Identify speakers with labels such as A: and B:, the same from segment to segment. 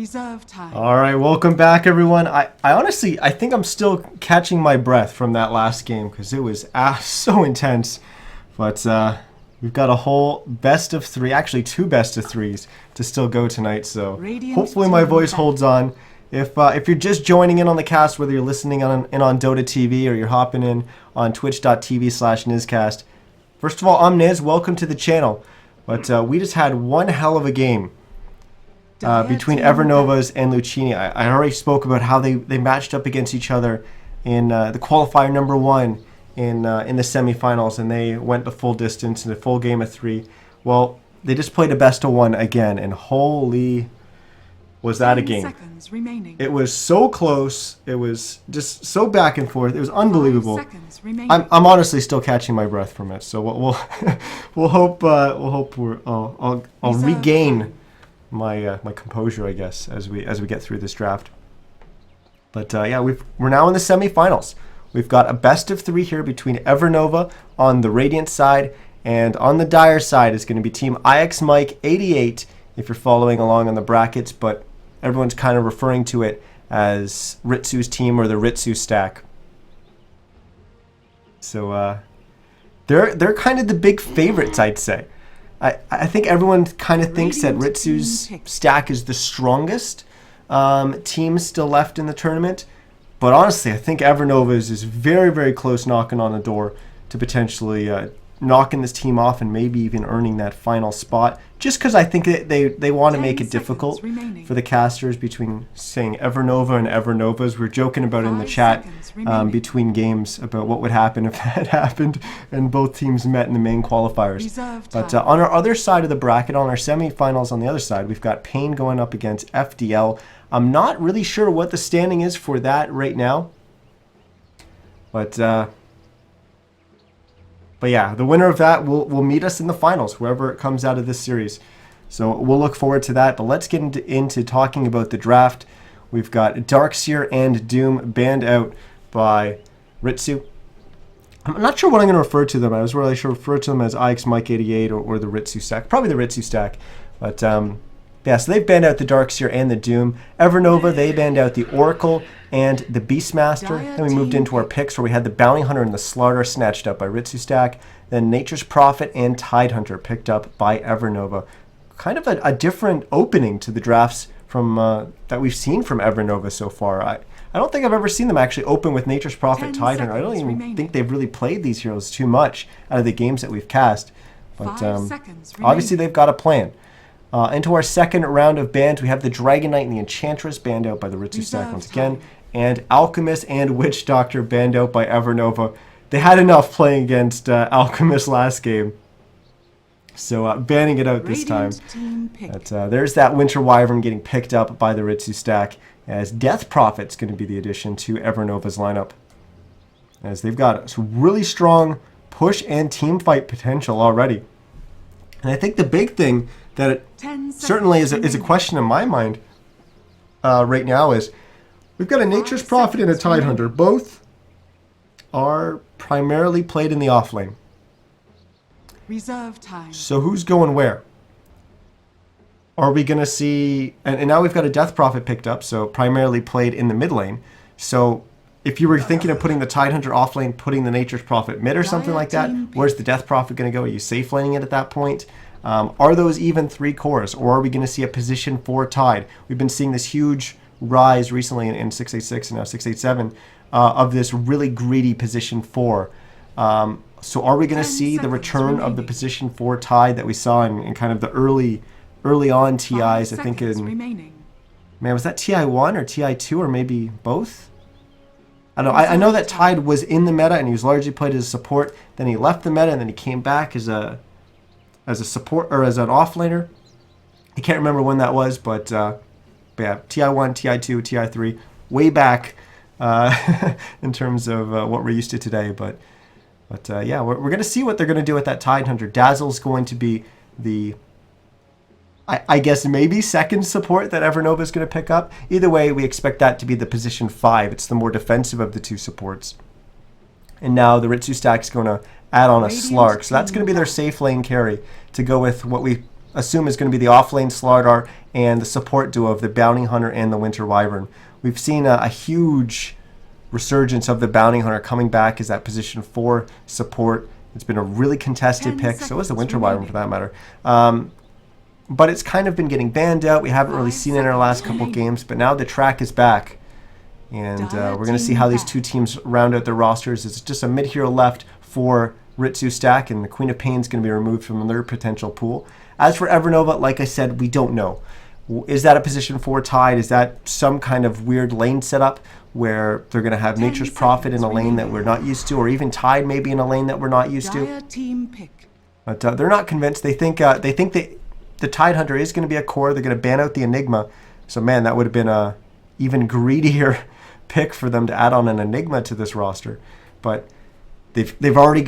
A: Reserve time.
B: All right, welcome back, everyone. I honestly, I think I'm still catching my breath from that last game because it was so intense. But we've got a whole best of three, actually two best of threes to still go tonight. So hopefully my voice holds on. If you're just joining in on the cast, whether you're listening on Dota TV or you're hopping in on twitch.tv/NizCast, first of all, I'm Niz. Welcome to the channel. But we just had one hell of a game between EverNova's and Lucchini. I already spoke about how they matched up against each other in the qualifier number 1 in the semifinals, and they went the full distance in a full game of 3. Well, they just played a best of 1 again, and holy was that a game. It was so close. It was just so back and forth. It was unbelievable. I'm honestly still catching my breath from it. So we'll hope I'll regain my composure, I guess, as we get through this draft. But yeah, we're now in the semifinals. We've got a best of 3 here between EverNova on the Radiant side, and on the Dire side is going to be Team ixmike88 if you're following along on the brackets, but everyone's kind of referring to it as Ritsu's team or the Ritsu stack. So they're kind of the big favorites, I'd say. I think everyone kind of thinks that Ritsu's stack is the strongest team still left in the tournament. But honestly, I think EverNova's is very, very close knocking on the door to potentially knocking this team off and maybe even earning that final spot. Just because I think they want to make it difficult for the casters between saying EverNova and EverNova's. We're joking about it in the chat between games about what would happen if that happened and both teams met in the main qualifiers. But on our other side of the bracket, on our semifinals on the other side, we've got Pain going up against FDL. I'm not really sure what the standing is for that right now. But yeah, the winner of that will meet us in the finals, whoever comes out of this series. So we'll look forward to that. But let's get into talking about the draft. We've got Darkseer and Doom banned out by Ritsu. I'm not sure what I'm going to refer to them. I was really sure refer to them as ixmike88 or the Ritsu stack. Probably the Ritsu stack. But yeah, so they've banned out the Darkseer and the Doom. EverNova, they banned out the Oracle and the Beastmaster. Then we moved into our picks where we had the Bounty Hunter and the Slaughter snatched up by Ritsu stack. Then Nature's Prophet and Tidehunter picked up by EverNova. Kind of a different opening to the drafts from that we've seen from EverNova so far. I don't think I've ever seen them actually open with Nature's Prophet, Tidehunter. I don't even think they've really played these heroes too much out of the games that we've cast. But obviously they've got a plan. Into our second round of bans, we have the Dragon Knight and the Enchantress banned out by the Ritsu stack once again. And Alchemist and Witch Doctor banned out by EverNova. They had enough playing against Alchemist last game. So banning it out this time. But, there's that Winter Wyvern getting picked up by the Ritsu stack, as Death Prophet's going to be the addition to EverNova's lineup. As they've got some really strong push and team fight potential already. And I think the big thing that it certainly is a question in my mind right now is we've got a Nature's Prophet and a Tidehunter. Both are primarily played in the off lane.
A: Reserve time.
B: So who's going where? Are we going to see... And now we've got a Death Prophet picked up, so primarily played in the mid lane. So if you were thinking of putting the Tidehunter off lane, putting the Nature's Prophet mid or something like that, where's the Death Prophet going to go? Are you safe laning it at that point? Are those even 3 cores, or are we going to see a position 4 Tide? We've been seeing this huge rise recently in 686 and now 687 of this really greedy position 4. So are we going to see the return of the position 4 Tide that we saw in kind of the early on TIs? I think in... Man, was that TI1 or TI2 or maybe both? I don't know. I know that Tide was in the meta and he was largely played as a support. Then he left the meta and then he came back as a support or as an offlaner. I can't remember when that was, but yeah, TI1, TI2, TI3, way back in terms of what we're used to today. But yeah, we're going to see what they're going to do with that Tidehunter. Dazzle's going to be the, I guess, maybe second support that EverNova is going to pick up. Either way, we expect that to be the position 5. It's the more defensive of the 2 supports. And now the Ritsu stack's going to add on a Slark. So that's going to be their safe lane carry to go with what we assume is going to be the off-lane Slardar and the support duo of the Bounty Hunter and the Winter Wyvern. We've seen a huge resurgence of the Bounty Hunter coming back as that position 4 support. It's been a really contested pick. So is the Winter Wyvern for that matter. But it's kind of been getting banned out. We haven't really seen it in our last couple games, but now the track is back. And we're going to see how these two teams round out their rosters. It's just a mid-hero left for Ritsu Stack, and the Queen of Pain is going to be removed from their potential pool. As for EverNova, like I said, we don't know. Is that a position 4 Tide? Is that some kind of weird lane setup where they're going to have Nature's Prophet in a lane that we're not used to, or even Tide maybe in a lane that we're not used to?
A: Team pick.
B: But they're not convinced. They think that the Tide Hunter is going to be a core. They're going to ban out the Enigma. So man, that would have been a even greedier pick for them to add on an Enigma to this roster. But they've already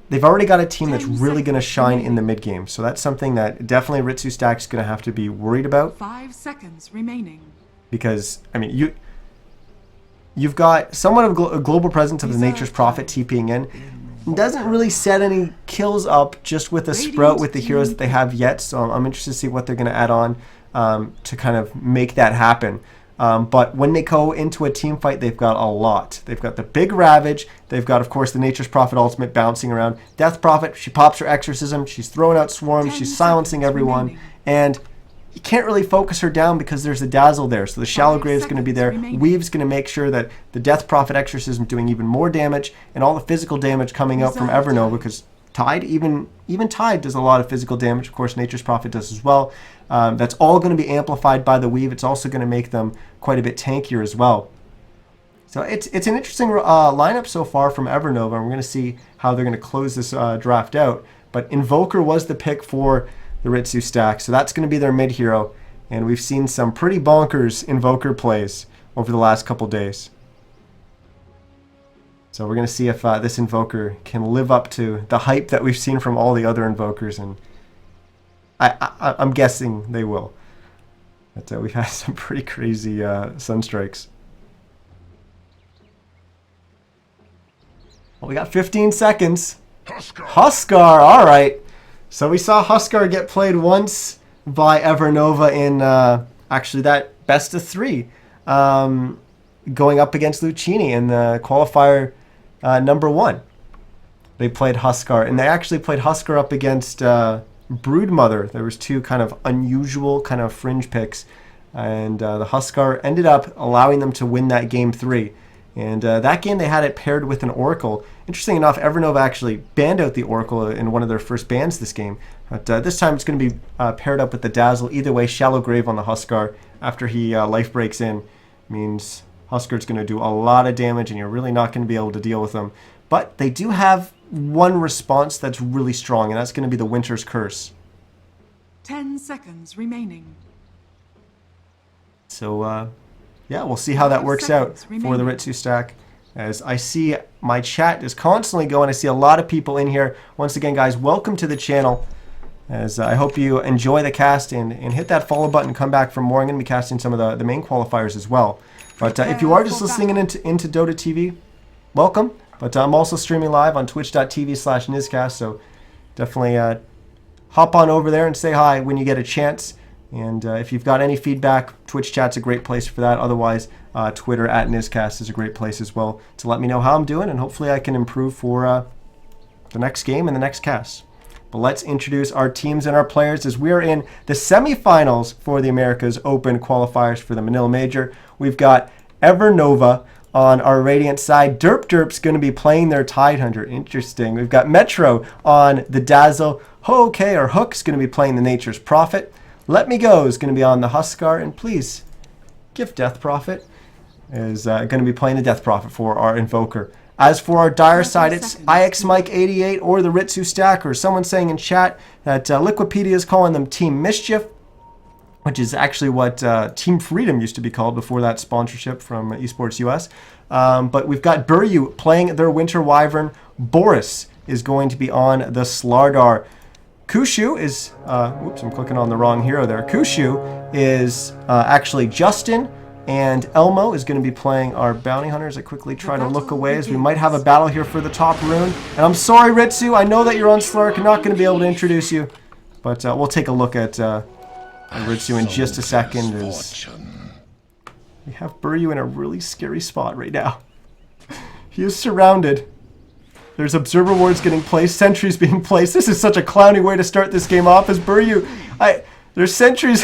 B: got a team that's really going to shine in the mid game. So that's something that definitely Ritsu Stack's going to have to be worried about.
A: 5 seconds remaining.
B: Because I mean, you've got somewhat of a global presence of the Nature's Prophet TPing in. Doesn't really set any kills up just with a Sprout with the heroes that they have yet. So I'm interested to see what they're going to add on to kind of make that happen. But when they go into a team fight, they've got a lot. They've got the big Ravage. They've got, of course, the Nature's Prophet ultimate bouncing around. Death Prophet, she pops her Exorcism. She's throwing out swarms. She's silencing everyone. And you can't really focus her down because there's a Dazzle there. So the Shallow Grave is going to be there. Weave's going to make sure that the Death Prophet Exorcism doing even more damage, and all the physical damage coming out from EverNova, because Tide, even Tide does a lot of physical damage. Of course, Nature's Prophet does as well. That's all going to be amplified by the Weave. It's also going to make them quite a bit tankier as well. So it's an interesting lineup so far from EverNova, and we're going to see how they're going to close this draft out. But Invoker was the pick for the Ritsu Stack, so that's going to be their mid-hero. And we've seen some pretty bonkers Invoker plays over the last couple days. So we're going to see if this Invoker can live up to the hype that we've seen from all the other Invokers, and I'm guessing they will. But we've had some pretty crazy Sunstrikes. Well, we got 15 seconds. Huskar, all right. So we saw Huskar get played once by EverNova in actually that best of 3, going up against Lucchini in the qualifier number 1. They played Huskar, and they actually played Huskar up against Broodmother. There was 2 kind of unusual kind of fringe picks, and the Huskar ended up allowing them to win that game 3. And that game they had it paired with an Oracle. Interesting enough, EverNova actually banned out the Oracle in one of their first bans this game. But this time it's going to be paired up with the Dazzle. Either way, Shallow Grave on the Huskar after he life breaks in means Huskar's going to do a lot of damage, and you're really not going to be able to deal with them. But they do have one response that's really strong, and that's going to be the Winter's Curse.
A: 10 seconds remaining.
B: So, yeah, we'll see how that works out for the Ritsu Stack. As I see my chat is constantly going. I see a lot of people in here. Once again, guys, welcome to the channel. As I hope you enjoy the cast and hit that follow button and come back for more. I'm going to be casting some of the main qualifiers as well. But if you are just listening into Dota TV, welcome. But I'm also streaming live on twitch.tv/NizCast. So definitely hop on over there and say hi when you get a chance. And if you've got any feedback, Twitch chat's a great place for that. Otherwise, Twitter @NizCast is a great place as well to let me know how I'm doing, and hopefully I can improve for the next game and the next cast. But let's introduce our teams and our players as we are in the semifinals for the Americas Open qualifiers for the Manila Major. We've got EverNova on our Radiant side. Derp's going to be playing their Tidehunter. Interesting. We've got Metro on the Dazzle. Hook's going to be playing the Nature's Prophet. Let Me Go is going to be on the Huskar, and please, Gift Death Prophet is going to be playing the Death Prophet for our Invoker. As for our Dire side, it's ixmike88 or the Ritsu Stack, or someone saying in chat that Liquipedia is calling them Team Mischief, which is actually what Team Freedom used to be called before that sponsorship from Esports US. But we've got Buryu playing their Winter Wyvern. Boris is going to be on the Slardar. Kushu is, whoops, I'm clicking on the wrong hero there. Kushu is actually Justin, and Elmo is going to be playing our Bounty Hunters. I quickly try to look away as we might have a battle here for the top rune. And I'm sorry, Ritsu, I know that you're on Slark. I'm not going to be able to introduce you. But we'll take a look at Ritsu in just a second. As we have Buryu in a really scary spot right now. He is surrounded. There's observer wards getting placed, sentries being placed. This is such a clowny way to start this game off as Buryu. There's sentries.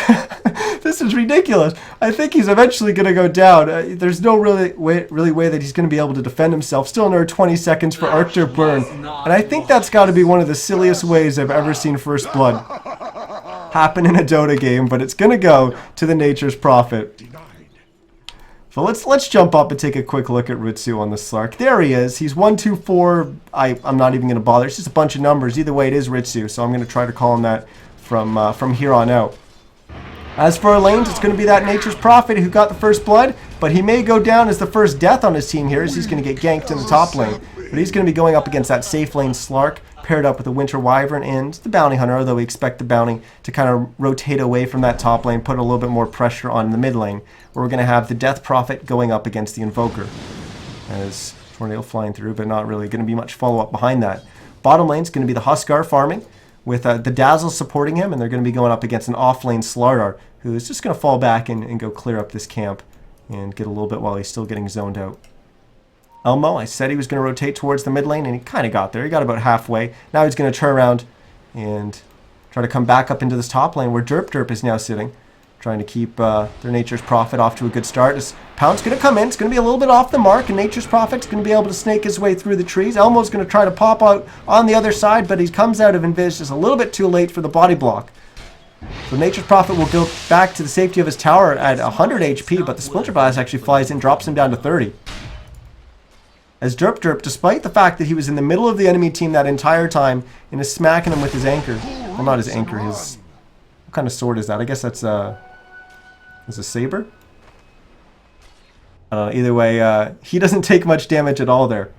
B: This is ridiculous. I think he's eventually going to go down. There's no really way that he's going to be able to defend himself. Still another 20 seconds for Arctur Burn. And I think that's got to be one of the silliest ways I've ever seen First Blood happen in a Dota game. But it's going to go to the Nature's Prophet. So let's jump up and take a quick look at Ritsu on the Slark. There he is. He's 1, 2, 4. I'm not even going to bother. It's just a bunch of numbers. Either way, it is Ritsu. So I'm going to try to call him that from here on out. As for our lanes, it's going to be that Nature's Prophet who got the first blood, but he may go down as the first death on his team here, as he's going to get ganked in the top lane. But he's going to be going up against that safe lane Slark, paired up with the Winter Wyvern and the Bounty Hunter, although we expect the Bounty to kind of rotate away from that top lane, put a little bit more pressure on the mid lane, where we're going to have the Death Prophet going up against the Invoker. As Tornado flying through, but not really going to be much follow-up behind that. Bottom lane is going to be the Huskar farming, with the Dazzle supporting him, and they're going to be going up against an off-lane Slardar, who is just going to fall back and go clear up this camp and get a little bit while he's still getting zoned out. Elmo, I said he was going to rotate towards the mid lane, and he kind of got there. He got about halfway. Now he's going to turn around and try to come back up into this top lane where Derp is now sitting, trying to keep their Nature's Prophet off to a good start. This Pound's going to come in. It's going to be a little bit off the mark, and Nature's Prophet's going to be able to snake his way through the trees. Elmo's going to try to pop out on the other side, but he comes out of Invis just a little bit too late for the body block. So Nature's Prophet will go back to the safety of his tower at 100 HP, but the Splinter Blast actually flies in, drops him down to 30. As Derp, despite the fact that he was in the middle of the enemy team that entire time and is smacking him with his anchor. Well, not his anchor, his... What kind of sword is that? I guess that's a saber? I don't know. Either way, he doesn't take much damage at all there.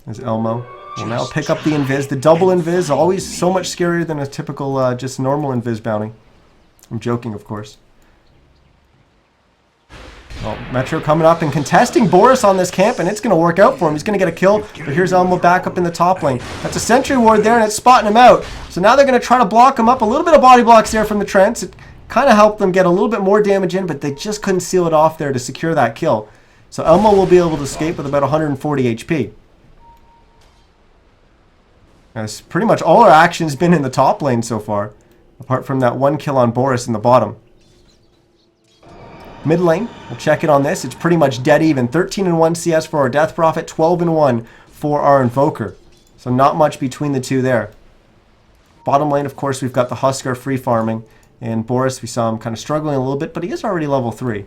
B: There's Elmo. We'll now pick up the Invis. The double Invis, always so much scarier than a typical just normal Invis bounty. I'm joking, of course. Well, Metro coming up and contesting Boris on this camp, and it's going to work out for him. He's going to get a kill, but here's Elmo back up in the top lane. That's a sentry ward there, and it's spotting him out. So now they're going to try to block him up. A little bit of body blocks there from the Trents. It kind of helped them get a little bit more damage in, but they just couldn't seal it off there to secure that kill. So Elmo will be able to escape with about 140 HP. As pretty much all our action's been in the top lane so far, apart from that one kill on Boris in the bottom. Mid lane, we'll check it on this. It's pretty much dead even. 13-1 CS for our Death Prophet, 12-1 for our Invoker. So not much between the two there. Bottom lane, of course, we've got the Huskar free farming. And Boris, we saw him kind of struggling a little bit, but he is already level 3.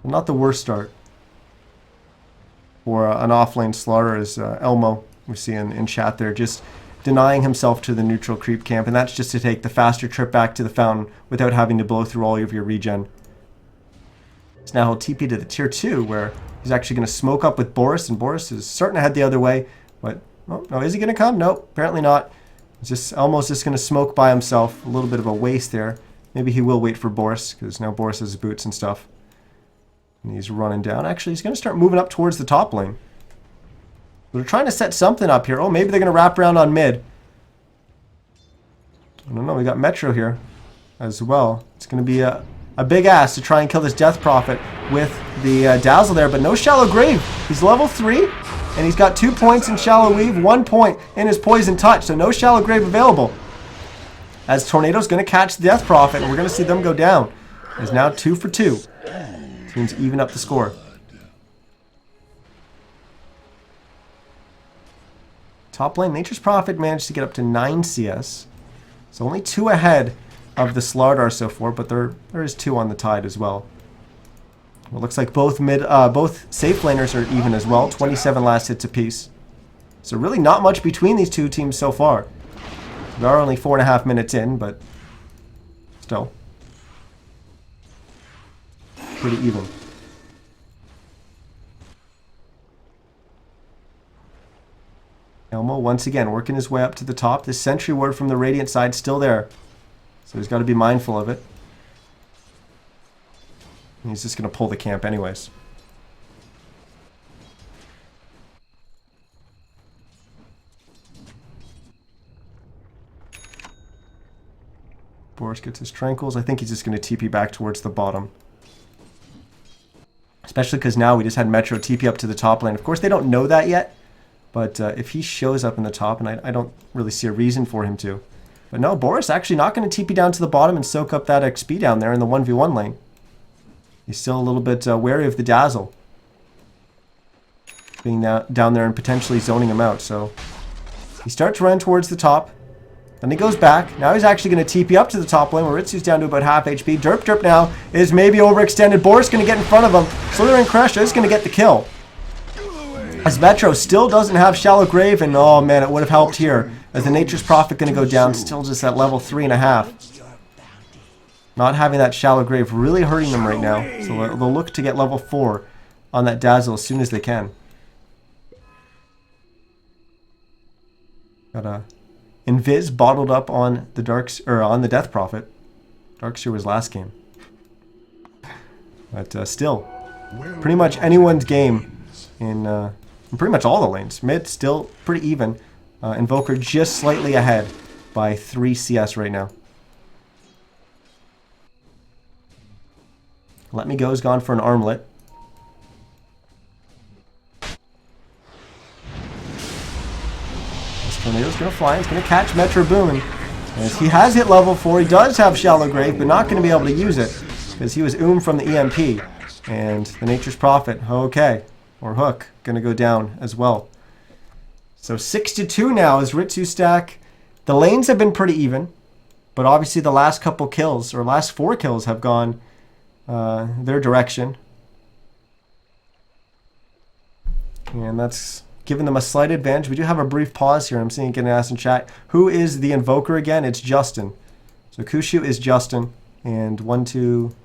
B: Well, not the worst start for an off-lane slaughter as Elmo, we see in chat there, just denying himself to the neutral creep camp. And that's just to take the faster trip back to the fountain without having to blow through all of your regen. So now he'll TP to the tier 2 where he's actually going to smoke up with Boris, and Boris is starting to head the other way. But, oh, no, is he going to come? Nope, apparently not. It's just almost just going to smoke by himself. A little bit of a waste there. Maybe he will wait for Boris, because now Boris has his boots and stuff. And he's running down. Actually, he's going to start moving up towards the top lane. They're trying to set something up here. Oh, maybe they're going to wrap around on mid. I don't know. We got Metro here as well. It's going to be a big ass to try and kill this Death Prophet with the Dazzle there, but no Shallow Grave. He's level 3, and he's got 2 points in Shallow Weave, 1 point in his Poison Touch, so no Shallow Grave available. As Tornado's going to catch the Death Prophet, and we're going to see them go down. It's now 2 for 2. Teams even up the score. Top lane, Nature's Prophet managed to get up to 9 CS. So only 2 ahead of the Slardar so far, but there is 2 on the tide as well. Well, it looks like both safe laners are even as well, 27 last hits apiece. So really not much between these two teams so far. We are only 4.5 minutes in, but still pretty even. Elmo once again working his way up to the top. This sentry ward from the Radiant side still there. So he's got to be mindful of it. And he's just going to pull the camp anyways. Boris gets his tranquils. I think he's just going to TP back towards the bottom. Especially because now we just had Metro TP up to the top lane. Of course, they don't know that yet. But if he shows up in the top, and I don't really see a reason for him to. But no, Boris actually not going to TP down to the bottom and soak up that XP down there in the 1v1 lane. He's still a little bit wary of the Dazzle. Being down there and potentially zoning him out. So he starts to run towards the top. Then he goes back. Now he's actually going to TP up to the top lane where Ritsu's down to about half HP. Derp now is maybe overextended. Boris going to get in front of him. Slithering Crusher is going to get the kill. As Metro still doesn't have Shallow Grave, and oh man, it would have helped here. As the Nature's Prophet going to go down, still just at level 3.5. Not having that Shallow Grave really hurting them right now. So they'll look to get level 4 on that Dazzle as soon as they can. Got a Invis bottled up on the on the Death Prophet. Darkseer was last game. But still, pretty much anyone's game in pretty much all the lanes. Mid still pretty even. Invoker just slightly ahead by 3 CS right now. Let Me Go's gone for an armlet. This tornado's going to fly. It's going to catch Metro Boomin. As he has hit level 4. He does have Shallow Grave, but not going to be able to use it because he was from the EMP. And the Nature's Prophet, okay, or Hook, going to go down as well. So 6-2 now is Ritsu stack. The lanes have been pretty even, but obviously the last couple kills, or last 4 kills, have gone their direction. And that's given them a slight advantage. We do have a brief pause here. I'm seeing it getting asked in chat. Who is the Invoker again? It's Justin. So Kushu is Justin. And 1, 2,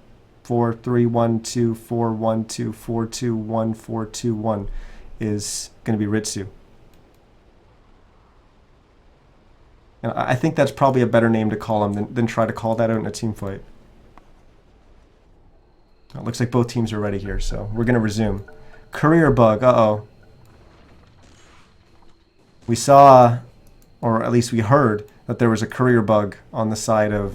B: 4, 3, 1, 2, 4, 1, 2, 4, 2, 1, 4, 2, 1 is going to be Ritsu. And I think that's probably a better name to call him than try to call that out in a team fight. It looks like both teams are ready here, so we're going to resume. Courier bug, uh-oh. We saw, or at least we heard, that there was a courier bug on the side of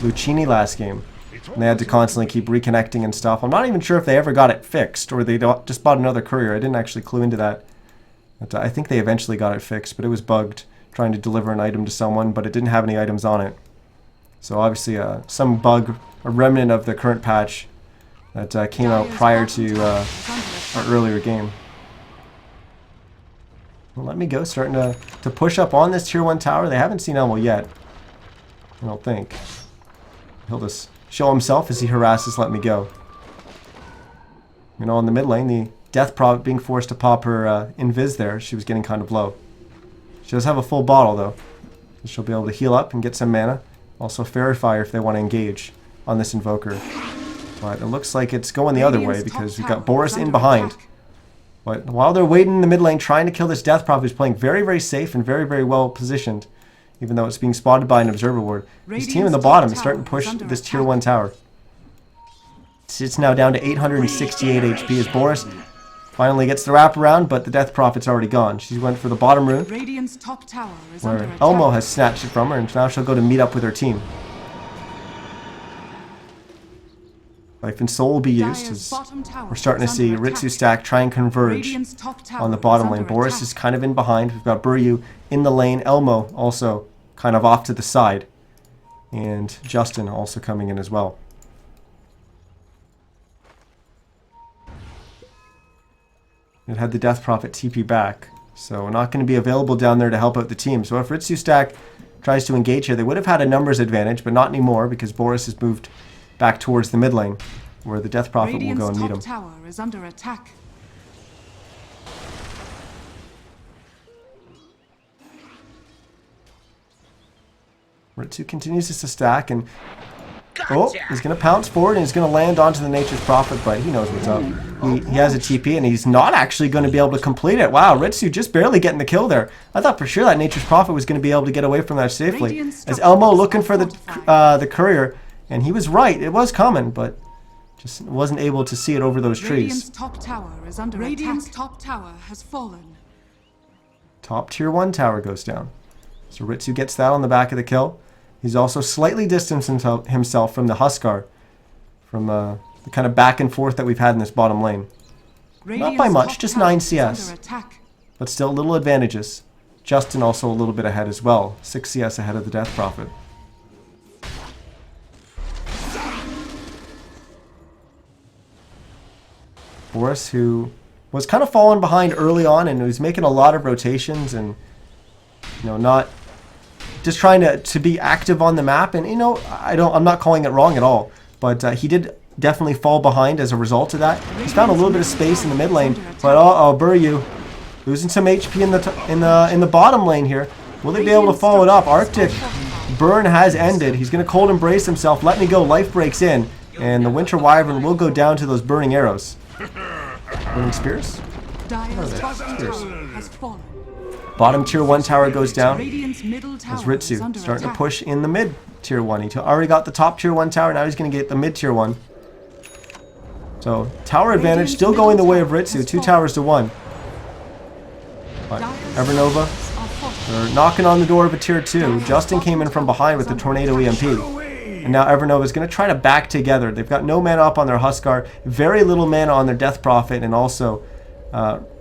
B: Lucchini last game. And they had to constantly keep reconnecting and stuff. I'm not even sure if they ever got it fixed, or they just bought another courier. I didn't actually clue into that. But I think they eventually got it fixed, but it was bugged, trying to deliver an item to someone, but it didn't have any items on it. So obviously some bug, a remnant of the current patch that came out prior to our earlier game. Well, Let Me Go starting to push up on this tier 1 tower. They haven't seen Elmo yet, I don't think. He'll just show himself as he harasses Let Me Go. You know, on the mid lane, the Death Prophet being forced to pop her Invis there. She was getting kind of low. She does have a full bottle though. So she'll be able to heal up and get some mana. Also Fairy Fire if they want to engage on this Invoker. But it looks like it's going the other way because we've got Boris in behind. But while they're waiting in the mid lane trying to kill this Death Prophet who's playing very, very safe and very, very well positioned, even though it's being spotted by an Observer Ward, his team in the bottom is starting to push this tier 1 tower. It's now down to 868 HP as Boris finally gets the wraparound, but the Death Prophet's already gone. She went for the bottom rune,
A: Radiant's top tower is
B: where
A: under attack.
B: Elmo has snatched it from her, and now she'll go to meet up with her team. Life and Soul will be used as we're starting to see Ritsu stack try and converge on the bottom lane. Boris is kind of in behind. We've got Buryu in the lane. Elmo also kind of off to the side. And Justin also coming in as well. It had the Death Prophet TP back. So not going to be available down there to help out the team. So if Ritsu stack tries to engage here, they would have had a numbers advantage, but not anymore because Boris has moved back towards the mid lane, where the Death Prophet will go and meet him.
A: Tower is under attack.
B: Ritsu continues to stack, and oh, he's going to pounce forward, and he's going to land onto the Nature's Prophet, but he knows what's up. He has a TP, and he's not actually going to be able to complete it. Wow, Ritsu just barely getting the kill there. I thought for sure that Nature's Prophet was going to be able to get away from that safely. As Elmo looking for the courier, and he was right, it was coming, but just wasn't able to see it over those trees.
A: Radiant's top tower is under attack. Radiant's top tower has fallen.
B: Top tier 1 tower goes down. So Ritsu gets that on the back of the kill. He's also slightly distanced himself from the Huskar, from the kind of back and forth that we've had in this bottom lane. Not by much, just 9 CS. But still little advantages. Justin also a little bit ahead as well. 6 CS ahead of the Death Prophet. Boris, who was kind of falling behind early on and was making a lot of rotations and, not just trying to be active on the map. And, I'm not calling it wrong at all. But he did definitely fall behind as a result of that. He's found a little bit of space in the mid lane. But, Buryu losing some HP in the bottom lane here. Will they be able to follow it up? Arctic burn has ended. He's going to cold embrace himself. Let me go. Life breaks in. And the Winter Wyvern will go down to those burning arrows. Burning spears? Bottom tier 1 tower goes down. As Ritsu starting to push in the mid tier 1. He already got the top tier 1 tower. Now he's going to get the mid tier 1. So tower advantage still going the way of Ritsu. 2 towers to 1. But EverNova, they're knocking on the door of a tier 2. Justin came in from behind with the Tornado EMP. And now EverNova is going to try to back together. They've got no mana up on their Huskar, very little mana on their Death Prophet, and also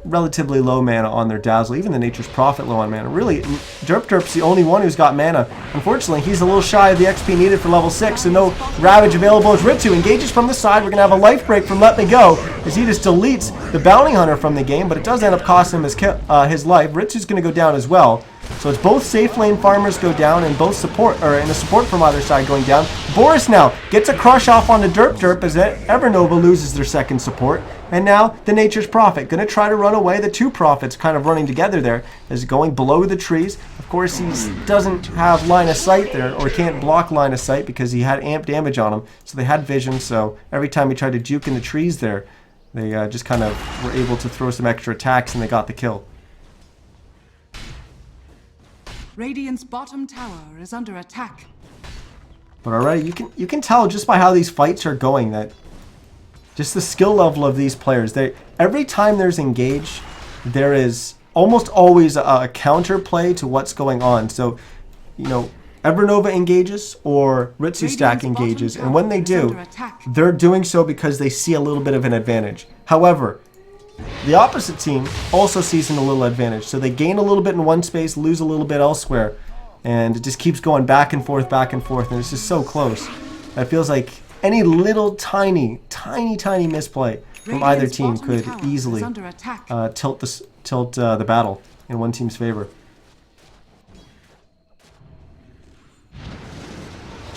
B: relatively low mana on their Dazzle. Even the Nature's Prophet low on mana. Really, Derp's the only one who's got mana. Unfortunately, he's a little shy of the XP needed for level 6, so no Ravage available as Ritsu engages from the side. We're going to have a life break from Let Me Go as he just deletes the Bounty Hunter from the game, but it does end up costing him his life. Ritsu's going to go down as well. So it's both safe lane farmers go down and both support, and the support from either side going down. Boris now gets a crush off onto Derp as EverNova loses their second support. And now the Nature's Prophet going to try to run away. The 2 Prophets kind of running together there is going below the trees. Of course, he doesn't have line of sight there, or can't block line of sight because he had amp damage on him. So they had vision, so every time he tried to juke in the trees there, they just kind of were able to throw some extra attacks and they got the kill.
A: Radiant's bottom tower is under attack.
B: But already you can tell just by how these fights are going that just the skill level of these players. Every time there's engage, there is almost always a counter play to what's going on. So, EverNova engages or Ritsu stack engages, and when they do, they're doing so because they see a little bit of an advantage. However, the opposite team also sees a little advantage, so they gain a little bit in one space, lose a little bit elsewhere, and it just keeps going back and forth, and it's just so close. It feels like any little tiny misplay from either team could easily tilt the battle in one team's favor.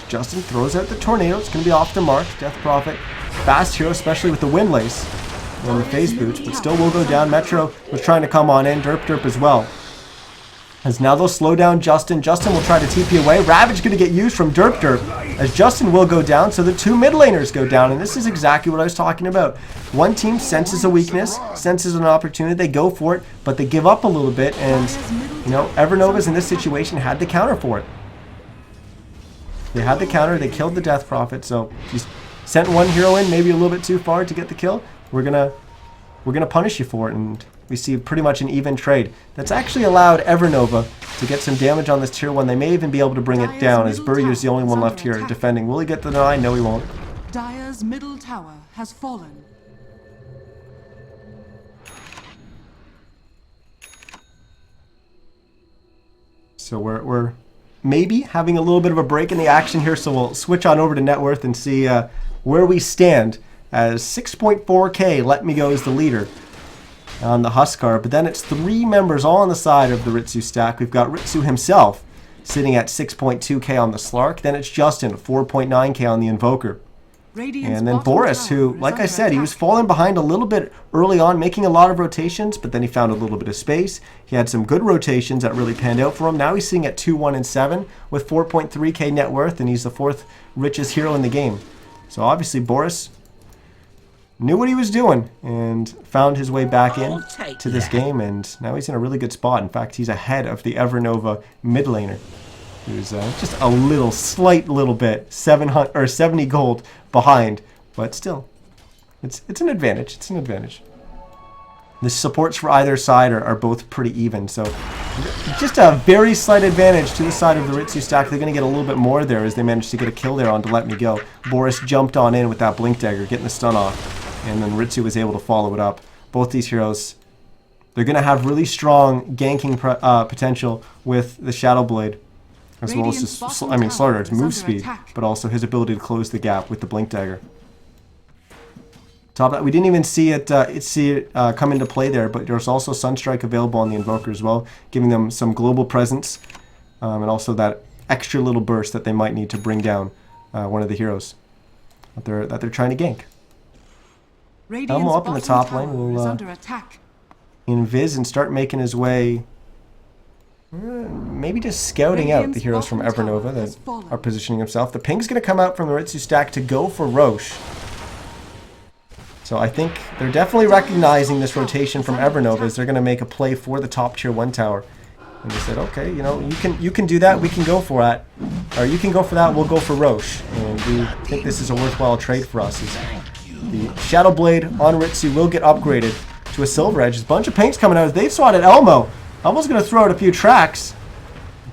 B: Justin throws out the Tornado. It's going to be off the mark. Death Prophet, fast hero, especially with the Windlace and the Phase Boots, but still will go down. Metro was trying to come on in. Derp as well. As now they'll slow down Justin. Justin will try to TP away. Ravage going to get used from Derp as Justin will go down. So the 2 mid laners go down. And this is exactly what I was talking about. One team senses a weakness, senses an opportunity. They go for it, but they give up a little bit. And, EverNova's in this situation had the counter for it. They had the counter. They killed the Death Prophet. So he's sent one hero in, maybe a little bit too far to get the kill. We're gonna punish you for it, and we see pretty much an even trade. That's actually allowed EverNova to get some damage on this tier 1. They may even be able to bring it down, as Buryu's the only one left here defending. Will he get the deny? No, he won't.
A: Dire's middle tower has fallen.
B: So we're maybe having a little bit of a break in the action here, so we'll switch on over to net worth and see where we stand. As 6.4k, Let Me Go is the leader on the Huskar, but then it's 3 members all on the side of the Ritsu stack. We've got Ritsu himself sitting at 6.2k on the Slark. Then it's Justin, 4.9k on the Invoker. And then Boris, who, like I said, he was falling behind a little bit early on, making a lot of rotations, but then he found a little bit of space. He had some good rotations that really panned out for him. Now he's sitting at 2, 1, and 7 with 4.3k net worth, and he's the 4th richest hero in the game. So obviously Boris knew what he was doing and found his way back in to this game, and now he's in a really good spot. In fact, he's ahead of the EverNova mid laner, who's just a slight little bit, 70 gold behind, but still, it's an advantage. It's an advantage. The supports for either side are both pretty even, so Just a very slight advantage to the side of the Ritsu stack. They're going to get a little bit more there as they managed to get a kill there on to Let Me Go. Boris jumped on in with that Blink Dagger, getting the stun off, and then Ritsu was able to follow it up. Both these heroes, they're going to have really strong ganking potential with the Shadow Blade, as well as Slardard's move speed, but also his ability to close the gap with the Blink Dagger. Top that, we didn't even see it come into play there, but there's also Sunstrike available on the Invoker as well, giving them some global presence, and also that extra little burst that they might need to bring down one of the heroes that they're trying to gank. Elmo up in the top lane will invis and start making his way, maybe just scouting out the heroes from EverNova that are positioning himself. The ping's going to come out from the Ritsu stack to go for Roche. So I think they're definitely recognizing this rotation from EverNova as they're going to make a play for the top tier 1 tower. And they said, okay, you know, you can do that, we can go for that. Or you can go for that, we'll go for Roche. And we think this is a worthwhile trade for us. The Shadow Blade on Ritsu will get upgraded to a Silver Edge. There's a bunch of pinks coming out. They've swatted Elmo. Elmo's going to throw out a few tracks.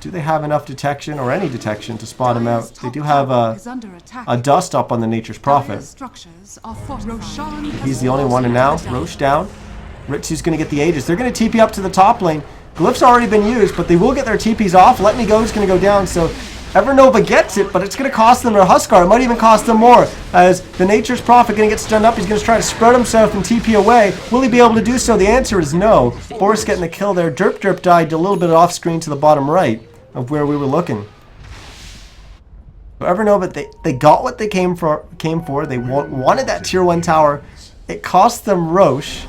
B: Do they have enough detection or any detection to spot him out? They do have a dust up on the Nature's Prophet. He's the only one, and now Roche down. Ritsu's going to get the Aegis. They're going to TP up to the top lane. Glyph's already been used, but they will get their TPs off. Let Me Go is going to go down, so EverNova gets it, but it's going to cost them their Huskar. It might even cost them more, as the Nature's Prophet going to get stunned up. He's going to try to spread himself and TP away. Will he be able to do so? The answer is no. Boris getting the kill there. Derp died a little bit off screen to the bottom right of where we were looking. EverNova, they got what they came for. They wanted that tier 1 tower. It cost them Roche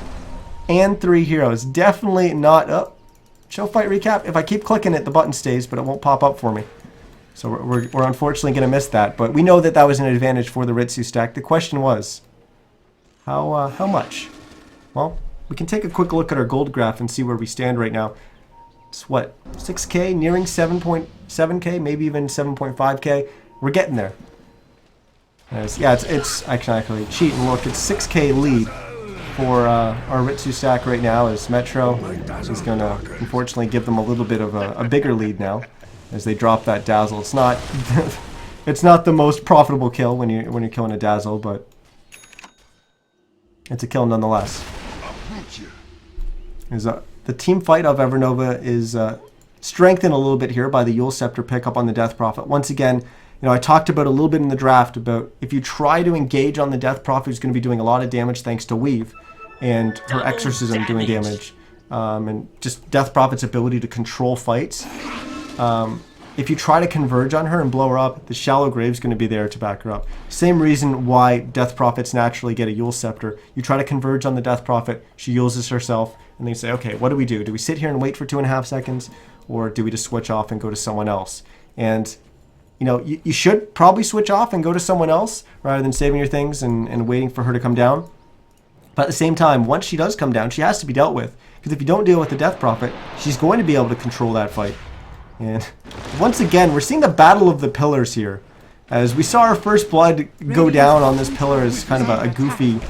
B: and 3 heroes. Definitely not. Show fight recap. If I keep clicking it, the button stays, but it won't pop up for me. So we're unfortunately going to miss that. But we know that that was an advantage for the Ritsu stack. The question was, how much? Well, we can take a quick look at our gold graph and see where we stand right now. It's what, 6K, nearing 7.7K, maybe even 7.5K. We're getting there. Yeah, it's I can actually cheat and look. It's 6K lead for our Ritsu stack right now, as Metro is going to unfortunately give them a little bit of a bigger lead now as they drop that Dazzle. It's not it's not the most profitable kill when you're killing a Dazzle, but it's a kill nonetheless. The team fight of EverNova is strengthened a little bit here by the Yule Scepter pickup on the Death Prophet. Once again, you know, I talked about a little bit in the draft about if you try to engage on the Death Prophet, who's going to be doing a lot of damage thanks to Weave and her Exorcism doing damage, and just Death Prophet's ability to control fights. If you try to converge on her and blow her up, the Shallow Grave's going to be there to back her up. Same reason why Death Prophets naturally get a Yule Scepter. You try to converge on the Death Prophet, she uses herself, and they say, okay, what do we do? Do we sit here and wait for 2.5 seconds, or do we just switch off and go to someone else? And you know, you should probably switch off and go to someone else rather than saving your things and waiting for her to come down. But at the same time, once she does come down, she has to be dealt with. Because if you don't deal with the Death Prophet, she's going to be able to control that fight. And once again, we're seeing the battle of the pillars here. As we saw our first blood go down on this pillar as kind of a goofy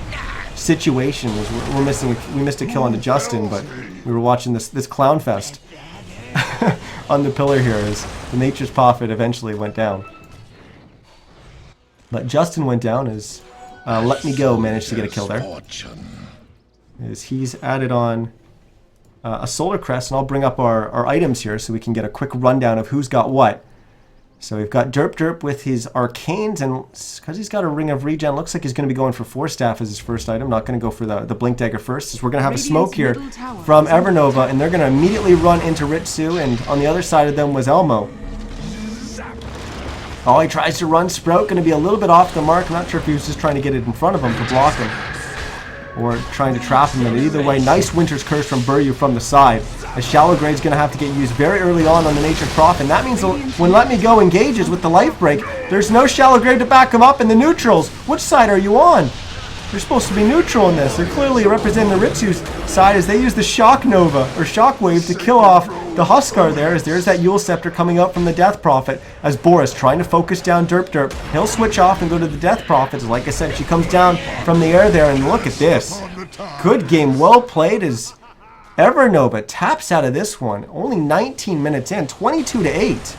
B: situation. We missed a kill onto Justin, but we were watching this clown fest on the pillar here as the Nature's Prophet eventually went down. But Justin went down as Let Me Go managed to get a kill there. As he's added on a Solar Crest, and I'll bring up our items here so we can get a quick rundown of who's got what. So we've got Derp with his Arcanes, and because he's got a Ring of Regen, looks like he's going to be going for Force Staff as his first item. Not going to go for the Blink Dagger first, as we're going to have a smoke here from EverNova, and they're going to immediately run into Ritsu, and on the other side of them was Elmo. Oh, he tries to run. Sprout going to be a little bit off the mark. I'm not sure if he was just trying to get it in front of him to block him, or trying to trap him. And either way, nice Winter's Curse from Buryu from the side. A Shallow Grave's going to have to get used very early on the Nature's Prophet. And that means when Let Me Go engages with the Life Break, there's no Shallow Grave to back him up in the neutrals. Which side are you on? They're supposed to be neutral in this. They're clearly representing the Ritsu's side as they use the Shock Nova, or Shockwave, to kill off the Huskar there, as there's that Yule Scepter coming up from the Death Prophet, as Boris trying to focus down Derp. He'll switch off and go to the Death Prophet. Like I said, she comes down from the air there, and look at this. Good game, well played, as EverNova taps out of this one. Only 19 minutes in, 22-8.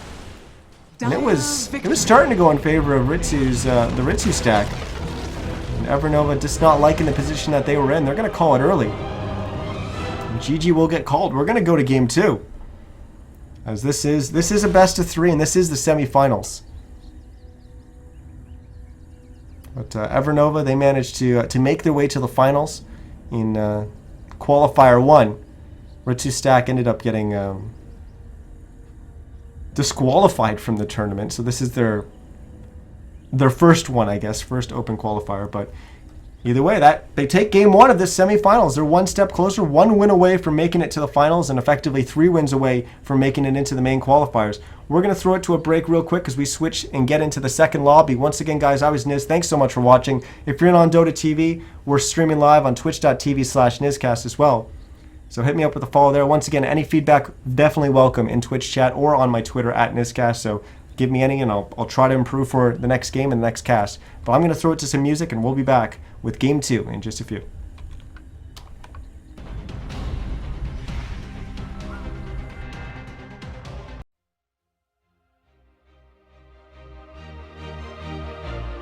B: And it was starting to go in favor of Ritsu's the Ritsu stack. And EverNova just not liking the position that they were in. They're going to call it early. GG will get called. We're going to go to game 2. As this is a best of 3, and this is the semifinals. But EverNova, they managed to make their way to the finals in Qualifier 1. Ritsu stack ended up getting disqualified from the tournament, so this is their first one, I guess, first open qualifier. But either way, that they take game 1 of this semifinals. They're one step closer, 1 win away from making it to the finals, and effectively 3 wins away from making it into the main qualifiers. We're going to throw it to a break real quick as we switch and get into the second lobby. Once again, guys, I was Niz. Thanks so much for watching. If you're in on Dota TV, we're streaming live on twitch.tv/NizCast as well. So hit me up with a follow there. Once again, any feedback definitely welcome in Twitch chat or on my Twitter @NizCast. So give me any, and I'll try to improve for the next game and the next cast. But I'm going to throw it to some music, and we'll be back with game 2 in just a few.